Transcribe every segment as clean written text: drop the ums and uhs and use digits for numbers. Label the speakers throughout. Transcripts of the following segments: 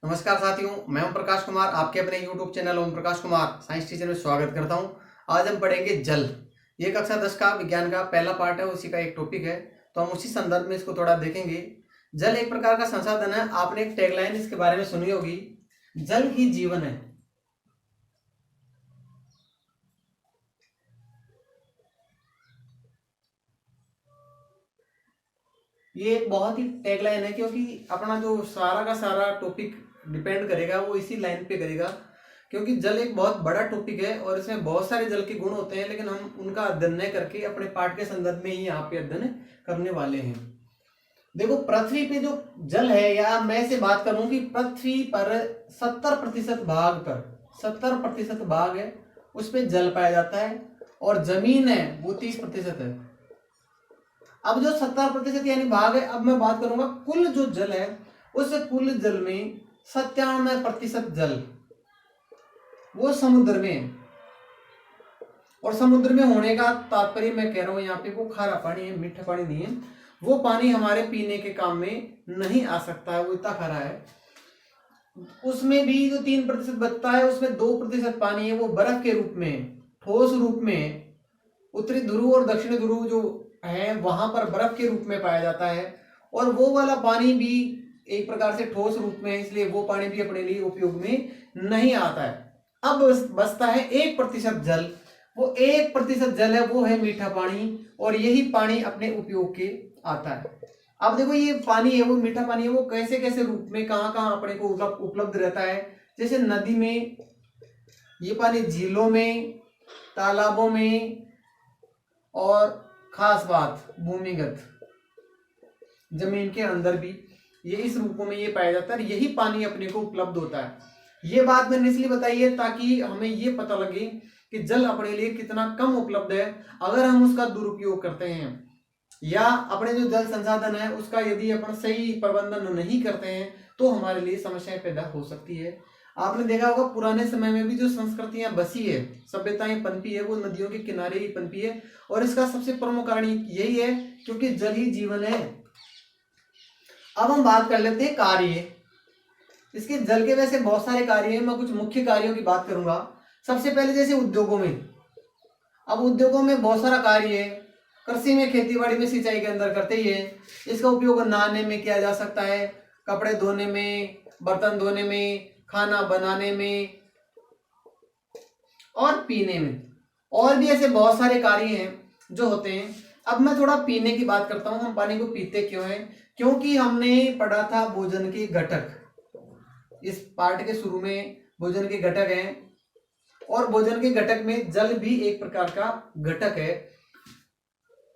Speaker 1: नमस्कार साथियों, मैं ओम प्रकाश कुमार आपके अपने YouTube channel Om Prakash Kumar science teacher में स्वागत करता हूं। आज हम पढ़ेंगे जल। ये कक्षा 10 का विज्ञान का पहला पार्ट है, उसी का एक टॉपिक है, तो हम उसी संदर्भ में इसको थोड़ा देखेंगे। जल एक प्रकार का संसाधन है। आपने एक टैगलाइन इसके बारे में सुनी होगी, जल ही जीवन है। ये एक बहुत ही टैगलाइन है, क्योंकि अपना जो सारा का सारा टॉपिक डिपेंड करेगा वो इसी लाइन पे करेगा। क्योंकि जल एक बहुत बड़ा टॉपिक है और इसमें बहुत सारे जल के गुण होते हैं, लेकिन हम उनका अध्ययन नहीं करके अपने पाठ के संदर्भ में ही यहाँ पे अध्ययन करने वाले हैं। देखो, पृथ्वी पे जो जल है, या मैं से बात करूं कि पृथ्वी पर 70% भाग पर 70% भाग है उस पे जल पाया जाता है, और जमीन है वो 30% है। अब जो 70% यानी भाग है, अब मैं बात करूंगा कुल जो जल है, उस कुल जल में 97% जल वो समुद्र में है। और समुद्र में होने का तात्पर्य मैं कह रहा हूं यहाँ पे वो खारा पानी है, मीठा पानी नहीं है। वो पानी हमारे पीने के काम में नहीं आ सकता है, वो इतना खारा है। उसमें भी जो 3% बचता है, उसमें 2% पानी है वो बर्फ के रूप में, ठोस रूप में। उत्तरी ध्रुव और दक्षिणी ध्रुव जो है वहां पर बर्फ के रूप में पाया जाता है, और वो वाला पानी भी एक प्रकार से ठोस रूप में है, इसलिए वो पानी भी अपने लिए उपयोग में नहीं आता है। अब बचता है 1% जल। वो 1% जल है, वो है मीठा पानी, और यही पानी अपने उपयोग के आता है। अब देखो, ये पानी है वो मीठा पानी है, वो कैसे कैसे रूप में कहाँ कहाँ अपने को उपलब्ध रहता है। जैसे नदी में ये पानी, झीलों में, तालाबों में, और खास बात भूमिगत जमीन के अंदर भी ये इस रूपों में ये पाया जाता है। यही पानी अपने को उपलब्ध होता है। ये बात मैंने इसलिए बताई है ताकि हमें ये पता लगे कि जल अपने लिए कितना कम उपलब्ध है अगर हम उसका दुरुपयोग करते हैं, या अपने जो जल संसाधन है उसका यदि अपन सही प्रबंधन नहीं करते हैं तो हमारे लिए समस्याएं पैदा हो सकती है। आपने देखा होगा पुराने समय में भी जो संस्कृतियां बसी है, सभ्यताएं पनपी है, वो नदियों के किनारे ही पनपी है, और इसका सबसे प्रमुख कारण यही है क्योंकि जल ही जीवन है। अब हम बात कर लेते हैं कार्य। इसके जल के वैसे बहुत सारे कार्य हैं, मैं कुछ मुख्य कार्यों की बात करूंगा। सबसे पहले जैसे उद्योगों में, अब उद्योगों में बहुत सारा कार्य है। कृषि में, खेतीबाड़ी में, सिंचाई के अंदर करते ही है। इसका उपयोग नहाने में किया जा सकता है, कपड़े धोने में, बर्तन धोने में, खाना बनाने में, और पीने में। और भी ऐसे बहुत सारे कार्य हैं जो होते हैं। अब मैं थोड़ा पीने की बात करता हूं। हम पानी को पीते क्यों हैं? क्योंकि हमने पढ़ा था भोजन के घटक। इस पार्ट के शुरू में भोजन के घटक हैं, और भोजन के घटक में जल भी एक प्रकार का घटक है।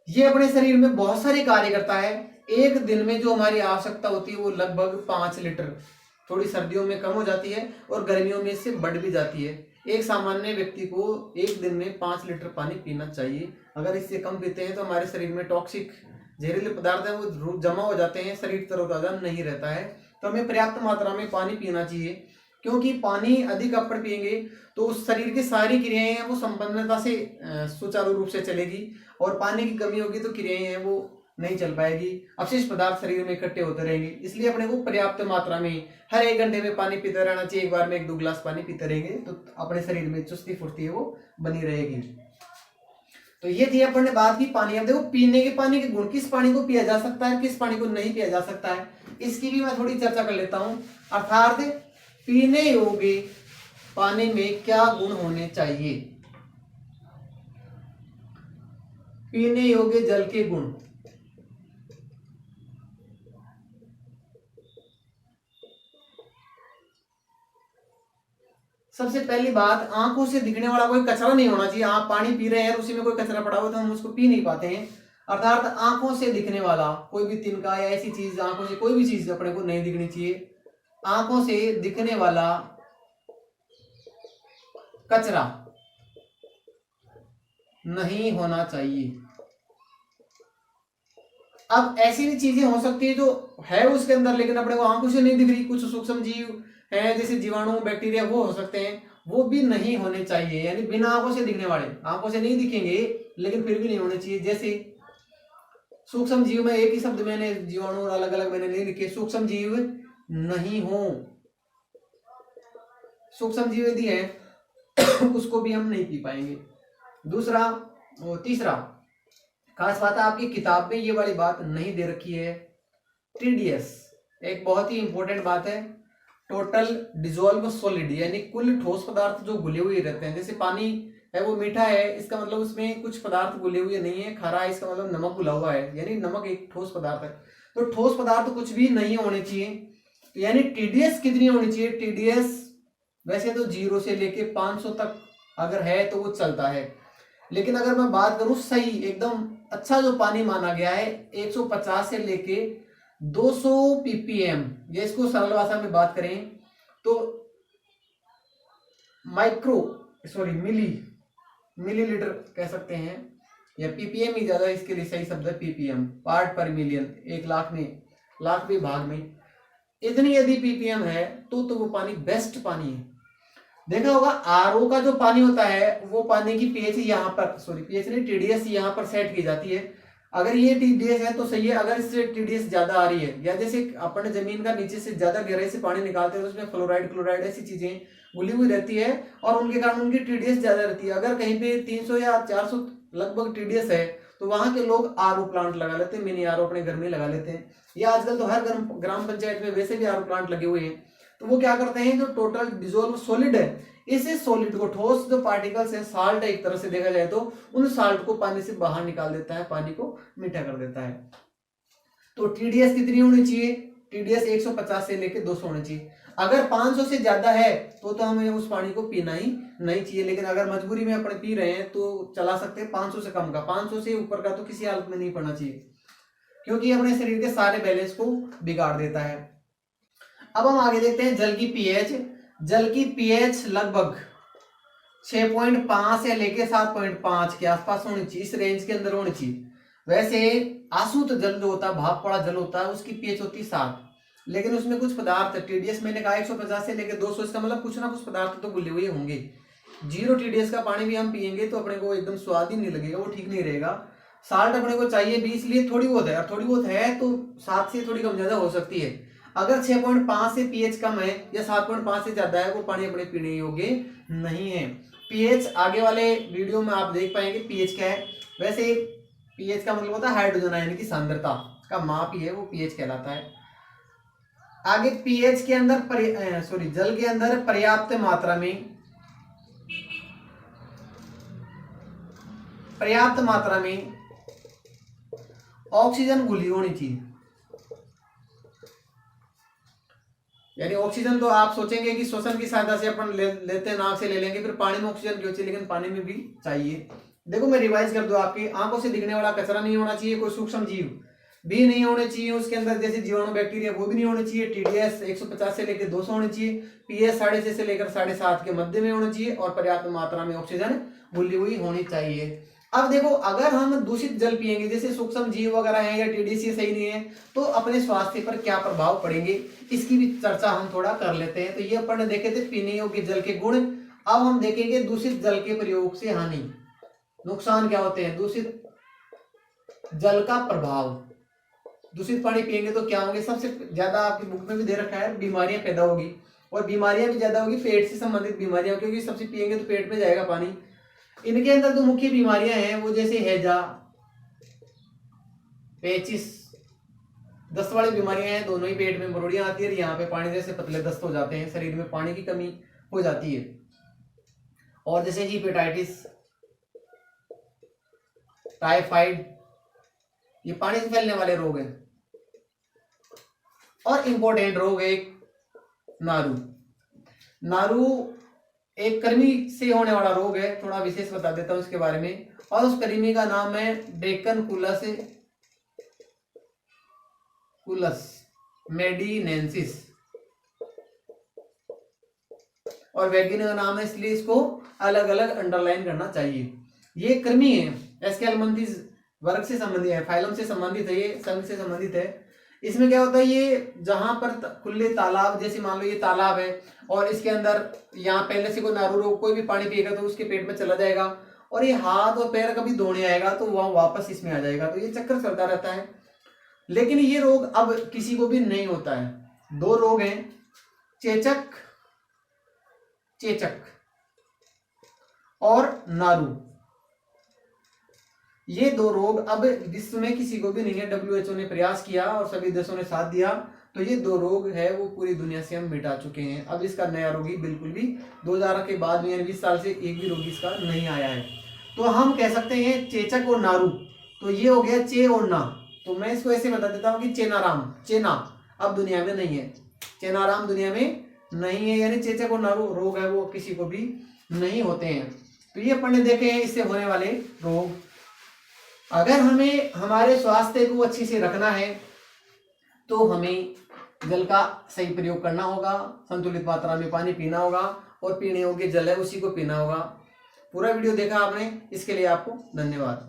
Speaker 1: ये अपने शरीर में बहुत सारे कार्य करता है। एक दिन में जो हमारी आवश्यकता होती है वो लगभग 5 लीटर, थोड़ी सर्दियों में कम हो जाती है और गर्मियों में इससे बढ़ भी जाती है। एक सामान्य व्यक्ति को एक दिन में 5 लीटर पानी पीना चाहिए। अगर इससे कम पीते हैं तो हमारे शरीर में टॉक्सिक जहरीले पदार्थ है वो जमा हो जाते हैं, शरीर तरोताजा नहीं रहता है। तो हमें पर्याप्त मात्रा में पानी पीना चाहिए, क्योंकि पानी अधिक अपन पिएंगे तो उस शरीर की सारी क्रियाएं हैं वो संपन्नता से सुचारू रूप से चलेगी, और पानी की कमी होगी तो क्रियाएं हैं वो नहीं चल पाएगी, अवशिष्ट पदार्थ शरीर में इकट्ठे होते रहेंगे। इसलिए अपने को पर्याप्त मात्रा में हर 1 घंटे में पानी पीते रहना चाहिए। एक बार में 1-2 गिलास पानी पीते रहेंगे तो अपने शरीर में चुस्ती फुर्ती है वो बनी रहेगी। तो ये थी अपन ने बात की पानी। अब देखो, पीने के पानी के गुण, किस पानी को पिया जा सकता है, किस पानी को नहीं पिया जा सकता है, इसकी भी मैं थोड़ी चर्चा कर लेता हूं। अर्थात पीने योग्य पानी में क्या गुण होने चाहिए, पीने योग्य जल के गुण। सबसे पहली बात, आंखों से दिखने वाला कोई कचरा नहीं होना चाहिए। आप पानी पी रहे हैं उसी में कोई कचरा पड़ा हुआ तो हम उसको पी नहीं पाते हैं। अर्थात आंखों से दिखने वाला कोई भी तिनका या ऐसी चीज, आंखों से कोई भी चीज अपने को नहीं दिखनी चाहिए। आंखों से दिखने वाला कचरा नहीं होना चाहिए। अब ऐसी भी चीजें हो सकती है जो है उसके अंदर लेकिन अपने को आंखों से नहीं दिख रही, कुछ सूक्ष्म जीव हैं जैसे जीवाणु, बैक्टीरिया, वो हो सकते हैं, वो भी नहीं होने चाहिए। यानी बिना आंखों से दिखने वाले, आंखों से नहीं दिखेंगे लेकिन फिर भी नहीं होने चाहिए। जैसे सूक्ष्म जीव में एक ही शब्द मैंने जीवाणु और अलग अलग मैंने नहीं लिखे, सूक्ष्म जीव नहीं हो, सूक्ष्म जीव यदि है उसको भी हम नहीं पी पाएंगे। तीसरा खास बात है, आपकी किताब में ये वाली बात नहीं दे रखी है, टीडीएस एक बहुत ही इंपॉर्टेंट बात है। टोटल डिजोल्व सॉलिड, यानी कुल ठोस पदार्थ जो घुले हुए रहते हैं। जैसे पानी है वो मीठा है, इसका मतलब उसमें कुछ पदार्थ घुले हुए नहीं है। खारा है, इसका मतलब नमक घुला हुआ है, यानी नमक एक ठोस पदार्थ है। तो ठोस पदार्थ कुछ भी नहीं होने चाहिए। तो यानी टीडीएस कितनी होनी चाहिए? टीडीएस वैसे तो 0 से लेके 500 तक अगर है तो वो चलता है, लेकिन अगर मैं बात करूं सही एकदम अच्छा जो पानी माना गया है 150 से लेके 200 ppm, ये इसको सरल भाषा में बात करें तो मिलीलीटर कह सकते हैं, या ppm ही ज्यादा इसके लिए सही शब्द है। ppm पार्ट पर मिलियन, 1 लाख में, लाख भी भाग में, इतनी यदि ppm है तो वो पानी बेस्ट पानी है। देखा होगा आरओ का जो पानी होता है वो पानी की पीएच यहाँ पर, पीएच नहीं, टीडीएस यहाँ पर सेट की जाती है। अगर ये टीडीएस है तो सही है, अगर इससे टीडीएस ज्यादा आ रही है, या जैसे अपने जमीन का नीचे से ज्यादा गहराई से पानी निकालते हैं तो उसमें फ्लोराइड क्लोराइड ऐसी चीजें घुली हुई रहती है और उनके कारण उनकी टीडीएस ज्यादा रहती है। अगर कहीं पे 300 या 400 लगभग टीडीएस है तो वहां के लोग आरओ प्लांट लगा लेते हैं, मिनी आरओ अपने घर में लगा लेते हैं, या आजकल तो हर ग्राम पंचायत में वैसे भी आरओ प्लांट लगे हुए हैं। तो वो क्या करते हैं, जो टोटल डिजोल्व सॉलिड है, इसे सॉलिड को, ठोस जो पार्टिकल्स है, साल्ट है एक तरह से देखा जाए तो, उन साल्ट को पानी से बाहर निकाल देता है, पानी को मीठा कर देता है। तो टीडीएस कितनी होनी चाहिए? टीडीएस 150 से लेके 200 होनी चाहिए। अगर 500 से ज्यादा है तो हमें उस पानी को पीना ही नहीं चाहिए, लेकिन अगर मजबूरी में अपने पी रहे हैं तो चला सकते हैं 500 से कम का। 500 से ऊपर का तो किसी हालत में नहीं पड़ना चाहिए, क्योंकि अपने शरीर के सारे बैलेंस को बिगाड़ देता है। अब हम आगे देखते हैं जल की पीएच। जल की पीएच लगभग 6.5 से लेके 7.5 के आसपास होनी चाहिए, इस रेंज के अंदर होनी चाहिए। वैसे आशुद्ध जल जो होता है, भाप पड़ा जल होता है, उसकी पीएच होती है 7, लेकिन उसमें कुछ पदार्थ टीडीएस मैंने कहा 150 से लेके 200, इसका मतलब कुछ ना कुछ पदार्थ तो घुले हुए होंगे। 0 टीडीएस का पानी भी हम पियेंगे तो अपने को एकदम स्वाद ही नहीं लगेगा, वो ठीक नहीं रहेगा। साल्ट अपने को चाहिए भी, इसलिए थोड़ी बहुत है, और थोड़ी बहुत है तो 7 से थोड़ी कम ज्यादा हो सकती है। अगर 6.5 से पीएच कम है या 7.5 से ज्यादा है, वो पानी अपने पीने योग्य नहीं है। पीएच आगे वाले वीडियो में आप देख पाएंगे पीएच क्या है। वैसे पीएच का मतलब होता है हाइड्रोजन आयन की सांद्रता का माप ही है, वो पीएच कहलाता है। आगे पीएच के अंदर जल के अंदर पर्याप्त मात्रा में ऑक्सीजन घुली होनी चाहिए। यानी ऑक्सीजन तो आप सोचेंगे कि श्वसन की सहायता से अपन लेते हैं, नाक से ले लेंगे, फिर पानी में ऑक्सीजन क्यों चाहिए, लेकिन पानी में भी चाहिए। देखो मैं रिवाइज कर दूं, आपकी आंखों से दिखने वाला कचरा नहीं होना चाहिए, कोई सूक्ष्म जीव भी नहीं होने चाहिए उसके अंदर, जैसे जीवाणु बैक्टीरिया वो भी नहीं होने चाहिए। टीडीएस 150 से लेकर 200 होनी चाहिए। पीएच 6.5 से लेकर 7.5 के मध्य में होना चाहिए, और पर्याप्त मात्रा में ऑक्सीजन घुली हुई होनी चाहिए। अब देखो अगर हम दूषित जल पिएंगे, जैसे सूक्ष्म जीव वगैरह है या टीडीएस सही नहीं है, तो अपने स्वास्थ्य पर क्या प्रभाव पड़ेंगे, इसकी भी चर्चा हम थोड़ा कर लेते हैं। तो ये अपन ने देखे थे पीने योग्य जल के गुण। अब हम देखेंगे दूषित जल के प्रयोग से हानि, नुकसान क्या होते हैं, दूषित जल का प्रभाव। दूषित पानी पिएंगे तो क्या होंगे, सबसे ज्यादा आपकी बुक में भी दे रखा है, बीमारियां पैदा होगी, और बीमारियां भी ज्यादा होगी पेट से संबंधित बीमारियां, क्योंकि सबसे पिएंगे तो पेट में जाएगा पानी। इनके अंदर जो मुख्य बीमारियां हैं वो जैसे हैजा, पेचिस, दस्त वाली बीमारियां हैं, दोनों ही पेट में मरोड़ियां आती है, यहाँ पे पानी जैसे पतले दस्त हो जाते हैं, शरीर में पानी की कमी हो जाती है। और जैसे हेपेटाइटिस, टाइफाइड, ये पानी से फैलने वाले रोग हैं। और इंपॉर्टेंट रोग है नारू एक कृमि से होने वाला रोग है, थोड़ा विशेष बता देता हूं इसके बारे में। और उस कृमि का नाम है कुलस मेडिनेंसिस, और वैज्ञानिक का नाम है, इसलिए इसको अलग अलग अंडरलाइन करना चाहिए। ये कृमि है, एस्केलमंथिस वर्ग से संबंधित है, फाइलम से संबंधित है, ये संघ से संबंधित है। इसमें क्या होता है, ये जहां पर खुले तालाब, जैसे मान लो ये तालाब है और इसके अंदर यहाँ पहले से कोई नारू रोग कोई भी पानी पिएगा तो उसके पेट में चला जाएगा, और ये हाथ और पैर कभी धोने आएगा तो वहां वापस इसमें आ जाएगा, तो ये चक्कर चलता रहता है। लेकिन ये रोग अब किसी को भी नहीं होता है। 2 रोग हैं, चेचक चेचक और नारू। ये 2 रोग अब विश्व में किसी को भी नहीं है। WHO ने प्रयास किया और सभी देशों ने साथ दिया, तो ये 2 रोग है वो पूरी दुनिया से हम मिटा चुके हैं। अब इसका नया रोगी बिल्कुल भी 2000 के बाद में 20 साल से एक भी रोगी इसका नहीं आया है। तो हम कह सकते हैं चेचक और नारू। तो ये हो गया चे और ना। तो मैं इसको ऐसे बता देता हूँ कि चेनाराम, चेना अब दुनिया में नहीं है, चेनाराम दुनिया में नहीं है, यानी चेचक और नारू रोग है वो किसी को भी नहीं होते हैं। तो ये अपने देखे हैं इससे होने वाले रोग। अगर हमें हमारे स्वास्थ्य को अच्छे से रखना है तो हमें जल का सही प्रयोग करना होगा, संतुलित मात्रा में पानी पीना होगा और पीने योग्य जल है उसी को पीना होगा। पूरा वीडियो देखा आपने, इसके लिए आपको धन्यवाद।